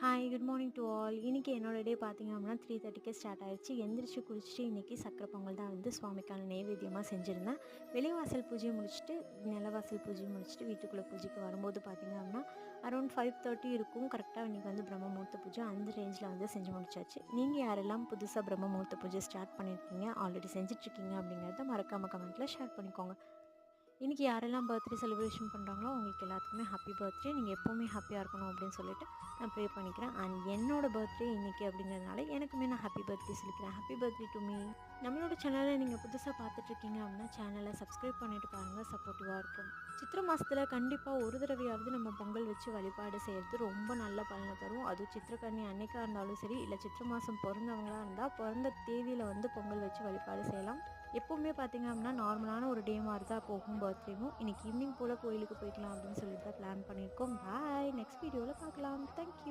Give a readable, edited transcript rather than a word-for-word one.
Hi good morning to all. இன்றைக்கி என்னோட டே பார்த்திங்க அப்படின்னா 3:30க்கு ஸ்டார்ட் ஆகிடுச்சு. எந்திரிச்சு குளிச்சுட்டு இன்றைக்கி சக்கரை பொங்கல் தான் வந்து சுவாமிக்கான நெய்வேத்தியமாக செஞ்சுருந்தேன். வெளிவாசல் பூஜையை முடிச்சுட்டு நிலவாசல் பூஜையை முடிச்சுட்டு வீட்டுக்குள்ளே பூஜைக்கு வரும்போது பார்த்திங்க அப்படின்னா அரௌண்ட் 5:30 இருக்கும். கரெக்டாக இன்றைக்கி வந்து பிரம்ம முகூர்த்த பூஜை அந்த ரேஞ்சில் வந்து செஞ்சு முடிச்சாச்சு. நீங்கள் யாரெல்லாம் புதுசாக பிரம்ம முகூர்த்த பூஜை ஸ்டார்ட் பண்ணியிருக்கீங்க, ஆல்ரெடி செஞ்சிட்ருக்கீங்க அப்படிங்கிறத மறக்காமல் கமெண்ட்டில் ஷேர் பண்ணிக்கோங்க. இன்றைக்கி யாரெல்லாம் பர்த்டே செலிப்ரேஷன் பண்ணுறாங்களோ அவங்களுக்கு எல்லாத்துக்குமே ஹாப்பி பர்த்டே. நீங்கள் எப்போவுமே ஹாப்பியாக இருக்கணும் அப்படின்னு சொல்லிட்டு நான் ப்ரே பண்ணிக்கிறேன். அண்ட் என்னோட பர்த்டே இன்றைக்கி அப்படிங்கிறதுனால எனக்குமே நான் ஹாப்பி பர்த்டே சொல்லிக்கிறேன். Happy birthday to me. நம்மளோட சேனலை நீங்கள் புதுசாக பார்த்துட்ருக்கீங்க அப்படின்னா சேனலை சப்ஸ்கிரைப் பண்ணிவிட்டு பாருங்கள், சப்போர்ட்டிவாக இருக்கும். சித்திரை மாதத்தில் கண்டிப்பாக ஒரு தடவையாவது நம்ம பொங்கல் வச்சு வழிபாடு செய்கிறது ரொம்ப நல்ல பலனை தரும். அதுவும் சித்திரக்கன்னி அன்னைக்காக இருந்தாலும் சரி, இல்லை சித்திரை மாதம் பிறந்தவங்களாக இருந்தால் பிறந்த தேதியில் வந்து பொங்கல் வச்சு வழிபாடு செய்யலாம். எப்போவுமே பார்த்திங்க அப்படின்னா நார்மலான ஒரு டே மாதிரி தான் போகும் பர்த்டேவும். இன்றைக்கி ஈவினிங் போல் கோயிலுக்கு போய்க்கலாம் அப்படின்னு சொல்லிட்டு தான் பிளான் பண்ணியிருக்கோம். பாய், நெக்ஸ்ட் வீடியோவில் பார்க்கலாம். தேங்க்யூ.